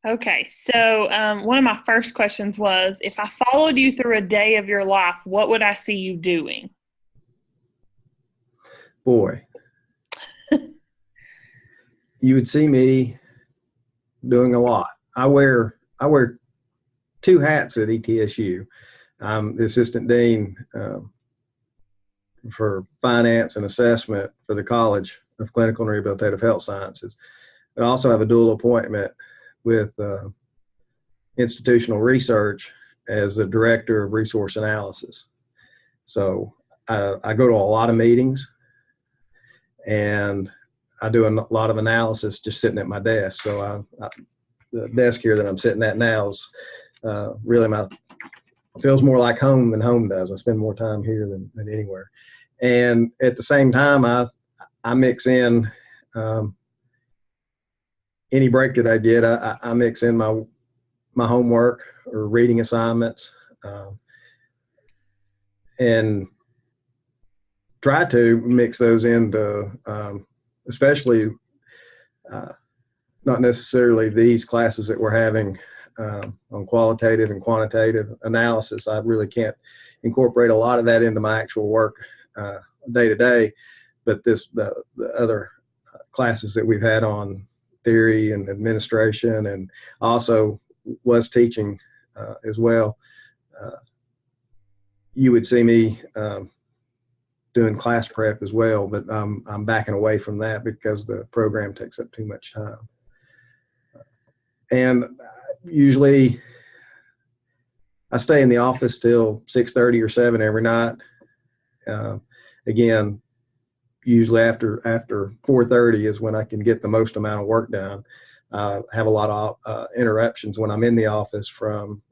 Okay, so one of my first questions was, if I followed you through a day of your life, what would I see you doing? Boy, you would see me doing a lot. I wear two hats at ETSU. I'm the assistant dean for finance and assessment for the College of Clinical and Rehabilitative Health Sciences. I also have a dual appointment with institutional research as the director of resource analysis. So I go to a lot of meetings and I do a lot of analysis just sitting at my desk. So the desk here that I'm sitting at now is really feels more like home than home does. I spend more time here than anywhere. And at the same time, I mix in any break that I get. I mix in my homework or reading assignments, and try to mix those into, especially not necessarily these classes that we're having on qualitative and quantitative analysis. I really can't incorporate a lot of that into my actual work day to day, but the other classes that we've had on theory and administration, and also was teaching as well. You would see me doing class prep as well, but I'm backing away from that because the program takes up too much time. And usually I stay in the office till 6:30 or 7 every night. Again, usually after 4:30 is when I can get the most amount of work done. Have a lot of interruptions when I'm in the office from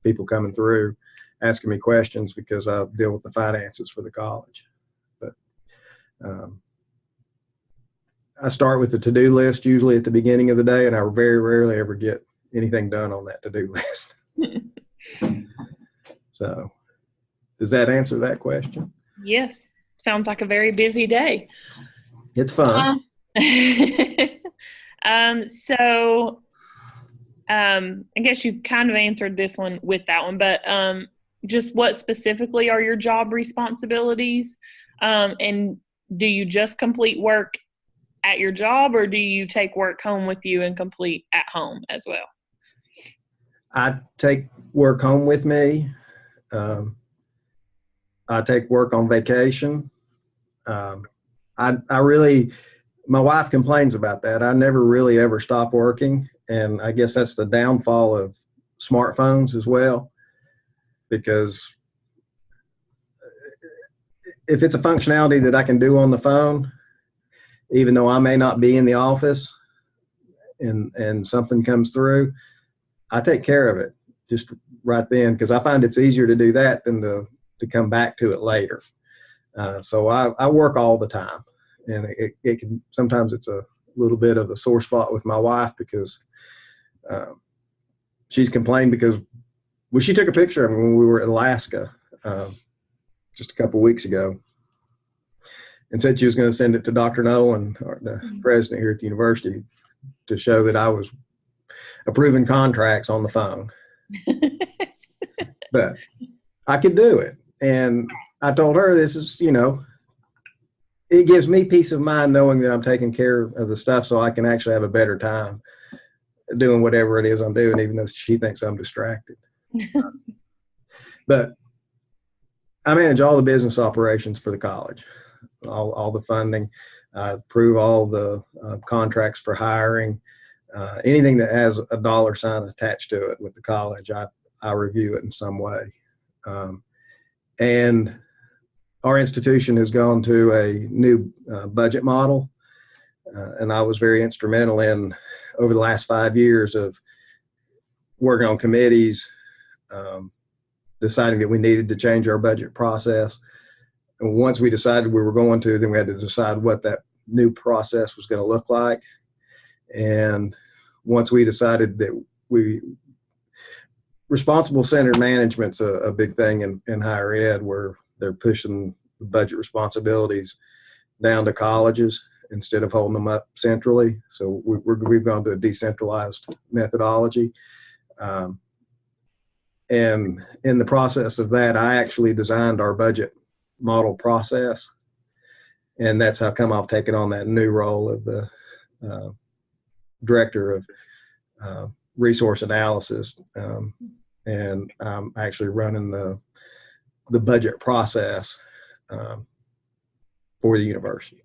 people coming through asking me questions because I deal with the finances for the college. But I start with the to-do list usually at the beginning of the day, and I very rarely ever get anything done on that to-do list. So does that answer that question? Yes, sounds like a very busy day. It's fun. I guess you kind of answered this one with that one, but just what specifically are your job responsibilities? And do you just complete work at your job, or do you take work home with you and complete at home as well? I take work home with me. I take work on vacation. My wife complains about that. I never really ever stop working. And I guess that's the downfall of smartphones as well, because if it's a functionality that I can do on the phone, even though I may not be in the office and something comes through, I take care of it just right then, because I find it's easier to do that than to come back to it later. So I work all the time, and it can, sometimes it's a little bit of a sore spot with my wife because she's complained because, well, she took a picture of me when we were in Alaska just a couple of weeks ago and said she was going to send it to Dr. Nolan, or the president here at the university, to show that I was approving contracts on the phone. But I could do it. And I told her, this is, it gives me peace of mind knowing that I'm taking care of the stuff so I can actually have a better time doing whatever it is I'm doing, even though she thinks I'm distracted. But I manage all the business operations for the college, all the funding, approve all the contracts for hiring, anything that has a dollar sign attached to it with the college, I review it in some way. And our institution has gone to a new budget model, and I was very instrumental in, over the last 5 years, of working on committees, deciding that we needed to change our budget process. And once we decided we were going to, then we had to decide what that new process was going to look like. And once we decided that responsible centered management's a big thing in higher ed, where they're pushing the budget responsibilities down to colleges. instead of holding them up centrally. So we've gone to a decentralized methodology. And in the process of that, I actually designed our budget model process. And that's how come I've taken on that new role of the director of resource analysis. And I'm actually running the budget process for the university.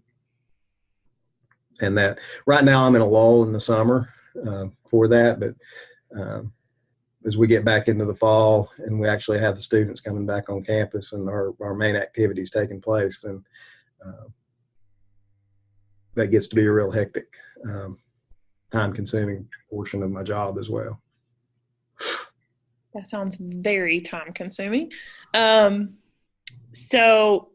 And that right now I'm in a lull in the summer for that, but as we get back into the fall and we actually have the students coming back on campus and our main activities taking place, then that gets to be a real hectic, time-consuming portion of my job as well. That sounds very time-consuming. So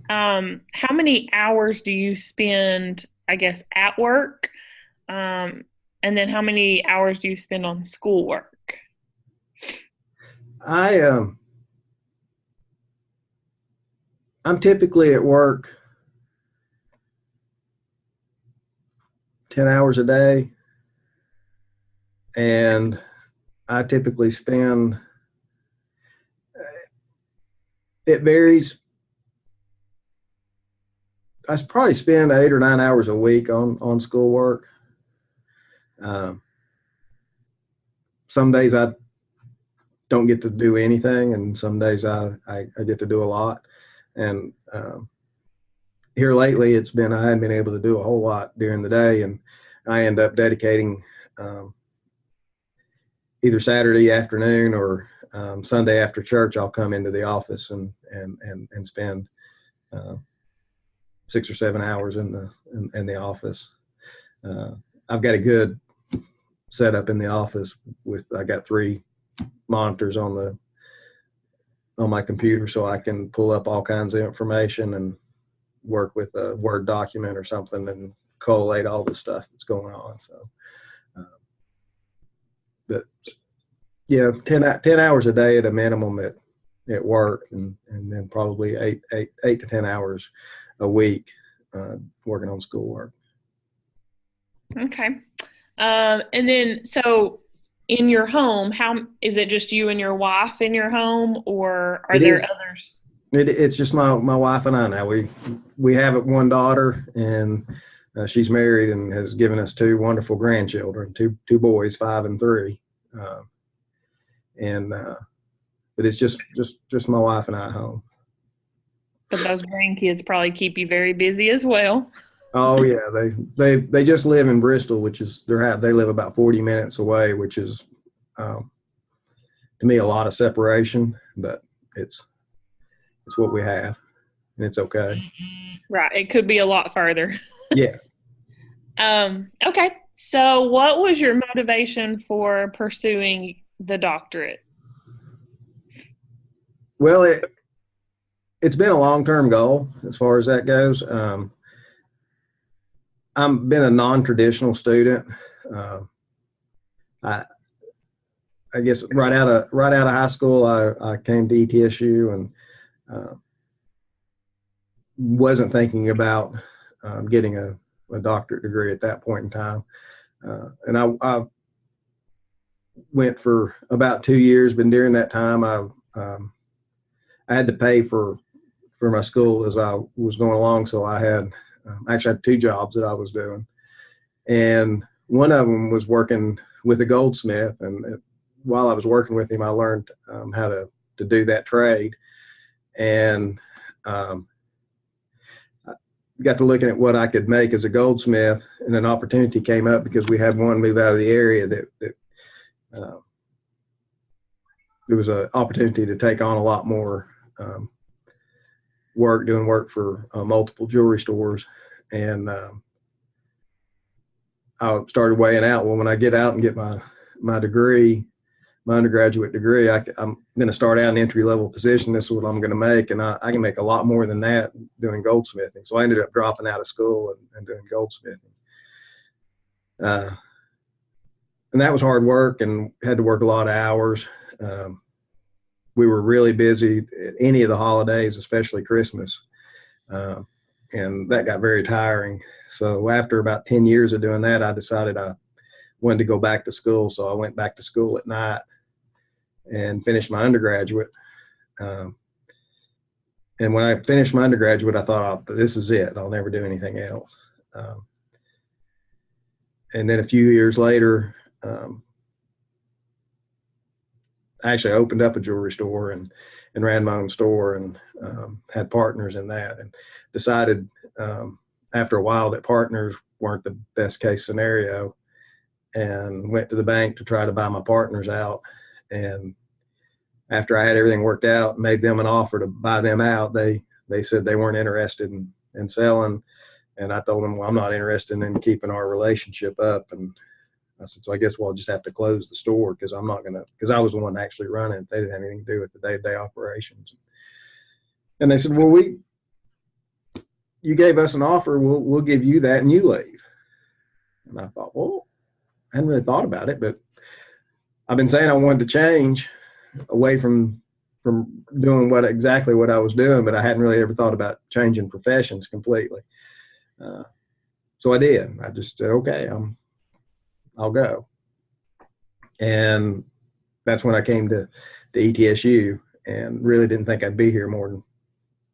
how many hours do you spend, I guess, at work? And then how many hours do you spend on schoolwork? I'm typically at work 10 hours a day, and I typically spend, it varies. I probably spend 8 or 9 hours a week on schoolwork. Some days I don't get to do anything, and some days I get to do a lot. And here lately, I hadn't been able to do a whole lot during the day, and I end up dedicating either Saturday afternoon or Sunday after church. I'll come into the office and spend 6 or 7 hours in the office. I've got a good setup in the office I got 3 monitors on my computer, so I can pull up all kinds of information and work with a Word document or something and collate all the stuff that's going on. So, but yeah, 10 hours a day at a minimum at work, and then probably 8 to 10 hours a week working on schoolwork. Okay. And then, so in your home, how is it just you and your wife in your home, or are there others? It's just my wife and I now. We have one daughter, and she's married and has given us 2 wonderful grandchildren, two boys, 5 and 3. But it's just my wife and I at home. But those grandkids probably keep you very busy as well. Oh yeah, they just live in Bristol, which is they live about 40 minutes away, which is to me a lot of separation, but it's what we have, and it's okay. Right, it could be a lot further. Yeah. Okay, so what was your motivation for pursuing the doctorate? Well, it's been a long-term goal as far as that goes. I've been a non-traditional student. I guess right out of high school, I came to ETSU and wasn't thinking about getting a doctorate degree at that point in time. And I went for about 2 years, but during that time, I had to pay for my school as I was going along. So I had actually had 2 jobs that I was doing, and one of them was working with a goldsmith. And while I was working with him, I learned how to do that trade, and got to looking at what I could make as a goldsmith, and an opportunity came up because we had one move out of the area that there was an opportunity to take on a lot more doing work for multiple jewelry stores. And I started weighing out, well, when I get out and get my degree, my undergraduate degree, I'm going to start out in an entry-level position. This is what I'm going to make, and I can make a lot more than that doing goldsmithing. So I ended up dropping out of school and doing goldsmithing. And that was hard work, and had to work a lot of hours. We were really busy at any of the holidays, especially Christmas. and that got very tiring. So after about 10 years of doing that, I decided I wanted to go back to school. So I went back to school at night and finished my undergraduate. Um, and when I finished my undergraduate, I thought, oh, this is it. I'll never do anything else. And then a few years later, I actually opened up a jewelry store and ran my own store and had partners in that, and decided after a while that partners weren't the best case scenario, and went to the bank to try to buy my partners out. And after I had everything worked out, made them an offer to buy them out, they said they weren't interested in selling. And I told them, well, I'm not interested in keeping our relationship up. And I said, so I guess we'll just have to close the store, because I'm not going to, because I was the one actually running it. They didn't have anything to do with the day-to-day operations. And they said, well, you gave us an offer, we'll give you that and you leave. And I thought, well, I hadn't really thought about it, but I've been saying I wanted to change away from doing exactly what I was doing, but I hadn't really ever thought about changing professions completely. So I did. I just said, okay, I'll go. And that's when I came to ETSU, and really didn't think I'd be here more than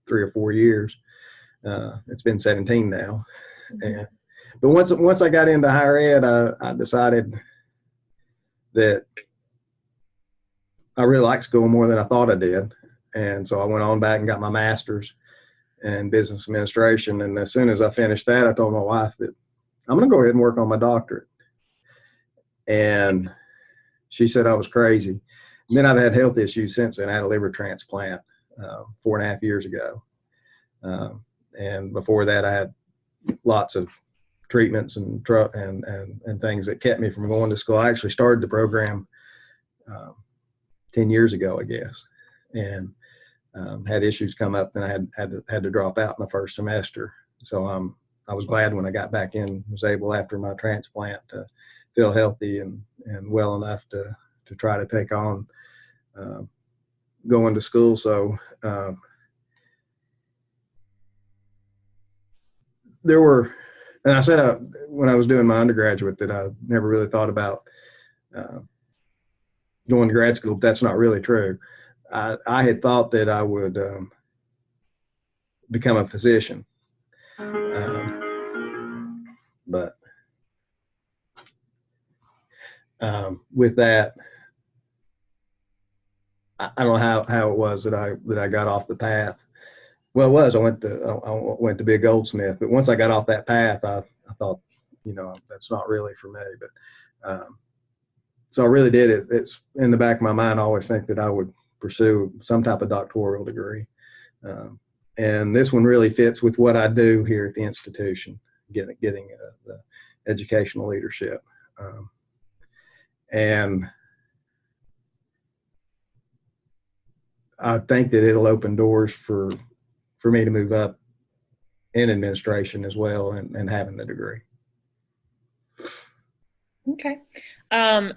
3 or 4 years. It's been 17 now. But once I got into higher ed, I decided that I really liked school more than I thought I did. And so I went on back and got my master's in business administration. And as soon as I finished that, I told my wife that I'm going to go ahead and work on my doctorate. And she said I was crazy. And then I've had health issues since then. I had a liver transplant 4.5 years ago. And before that, I had lots of treatments and things that kept me from going to school. I actually started the program 10 years ago, I guess, and had issues come up. Then I had to drop out in the first semester. So I was glad when I got back in, was able after my transplant to feel healthy and well enough to try to take on going to school. So there were, and I said when I was doing my undergraduate that I never really thought about going to grad school, but that's not really true. I had thought that I would become a physician, but with that, I don't know how it was that I got off the path. Well, it was. I went to be a goldsmith, but once I got off that path, I thought, that's not really for me. But so I really did it. It's in the back of my mind. I always think that I would pursue some type of doctoral degree, and this one really fits with what I do here at the institution, getting the educational leadership, and I think that it'll open doors for me to move up in administration as well, and having the degree. Okay.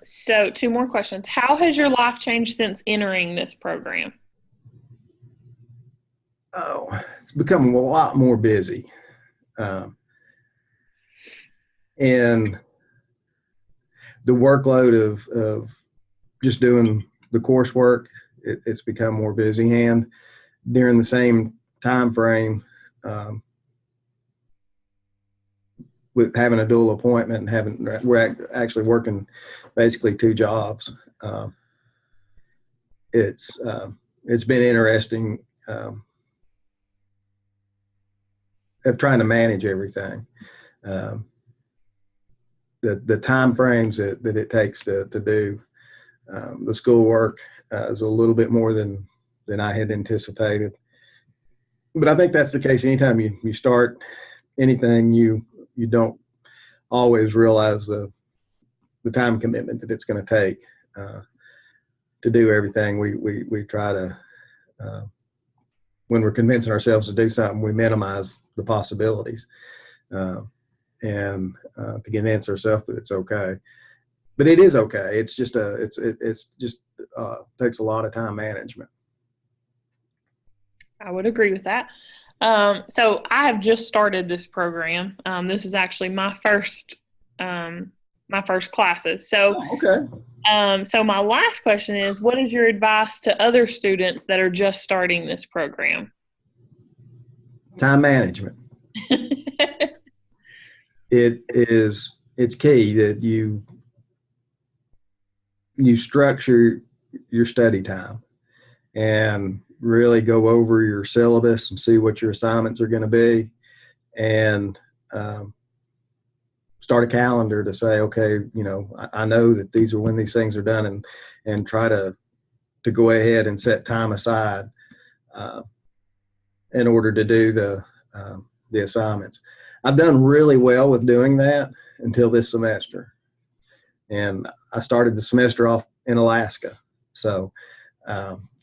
So 2 more questions. How has your life changed since entering this program? Oh, it's become a lot more busy. And the workload of just doing the coursework, it's become more busy. And during the same time frame, with having a dual appointment and we're actually working basically 2 jobs. It's been interesting of trying to manage everything. The time frames that it takes to do the schoolwork is a little bit more than I had anticipated. But I think that's the case anytime you start anything, you don't always realize the time commitment that it's going to take to do everything. We try to, when we're convincing ourselves to do something, we minimize the possibilities and to convince ourselves that it's okay. But it is okay. It's just takes a lot of time management. I would agree with that. So I have just started this program. This is actually my first classes. So, Oh, okay. so my last question is, what is your advice to other students that are just starting this program? Time management. It's key that you structure your study time and really go over your syllabus and see what your assignments are going to be, and start a calendar to say, okay, I know that these are when these things are done, and try to go ahead and set time aside in order to do the assignments. I've done really well with doing that until this semester, and I started the semester off in Alaska, so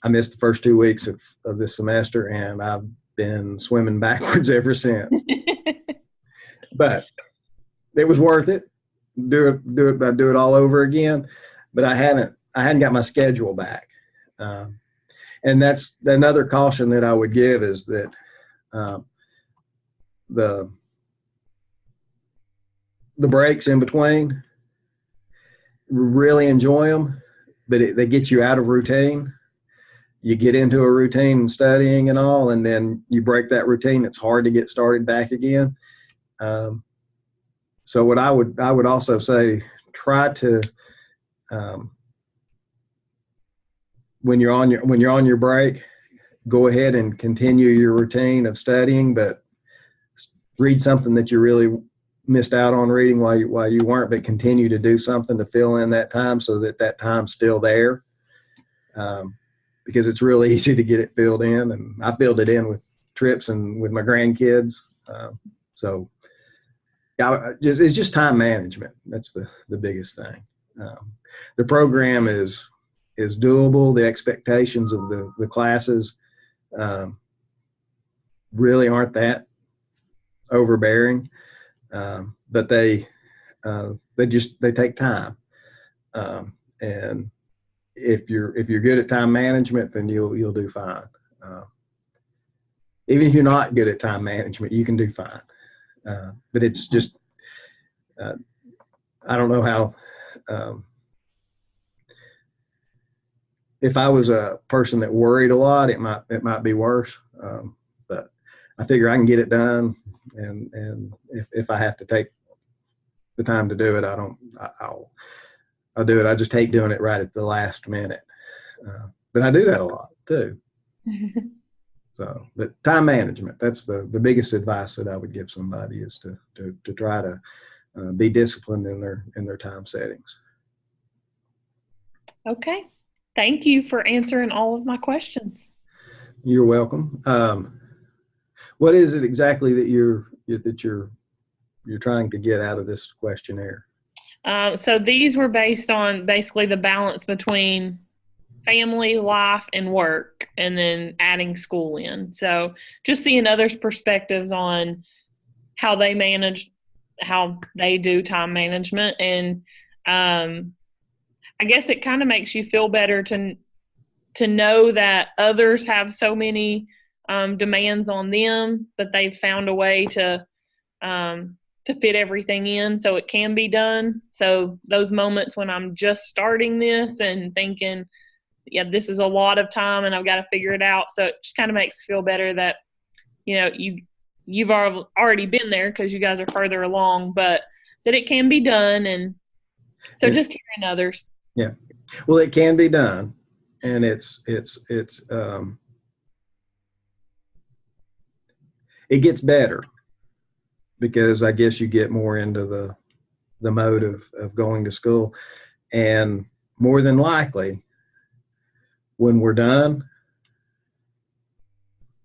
I missed the first 2 weeks of this semester, and I've been swimming backwards ever since. But it was worth it. Do it all over again. But I hadn't got my schedule back, and that's another caution that I would give, is that the breaks in between, really enjoy them, but they get you out of routine. You get into a routine and studying and all, and then you break that routine. It's hard to get started back again. So what I would also say, try to when you're on your break, go ahead and continue your routine of studying, but read something that you really missed out on reading while you weren't, but continue to do something to fill in that time so that time's still there. Because it's really easy to get it filled in, and I filled it in with trips and with my grandkids. So it's just time management. That's the biggest thing. The program is doable. The expectations of the classes really aren't that overbearing, but they take time, and if you're good at time management, then you'll do fine. Even if you're not good at time management, you can do fine. But it's just I don't know how. If I was a person that worried a lot, it might be worse. But I figure I can get it done, and if I have to take the time to do it, I'll do it. I just hate doing it right at the last minute. But I do that a lot too. So, but time management, that's the biggest advice that I would give somebody, is to try to be disciplined in their time settings. Okay. Thank you for answering all of my questions. You're welcome. What is it exactly that you're trying to get out of this questionnaire? So these were based on basically the balance between family life and work, and then adding school in. So just seeing others' perspectives on how they do time management. And I guess it kind of makes you feel better to know that others have so many demands on them, but they've found a way to fit everything in so it can be done. So those moments when I'm just starting this and thinking, yeah, this is a lot of time and I've got to figure it out. So it just kind of makes you feel better that, you've already been there because you guys are further along, but that it can be done. And so just hearing others. Yeah. Well, it can be done, and it gets better, because I guess you get more into the mode of going to school, and more than likely, when we're done,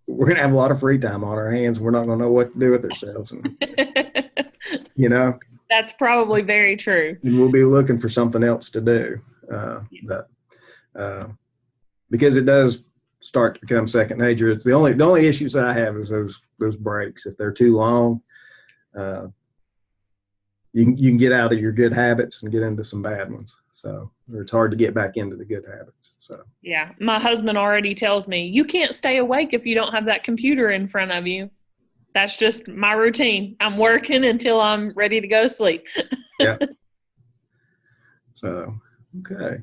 we're going to have a lot of free time on our hands. We're not going to know what to do with ourselves. And, That's probably very true. And we'll be looking for something else to do. Because it does start to become second nature. It's the only issues that I have is those breaks. If they're too long, you can get out of your good habits and get into some bad ones. So, or it's hard to get back into the good habits. So, Yeah. My husband already tells me, you can't stay awake if you don't have that computer in front of you. That's just my routine. I'm working until I'm ready to go to sleep. yeah. So, okay.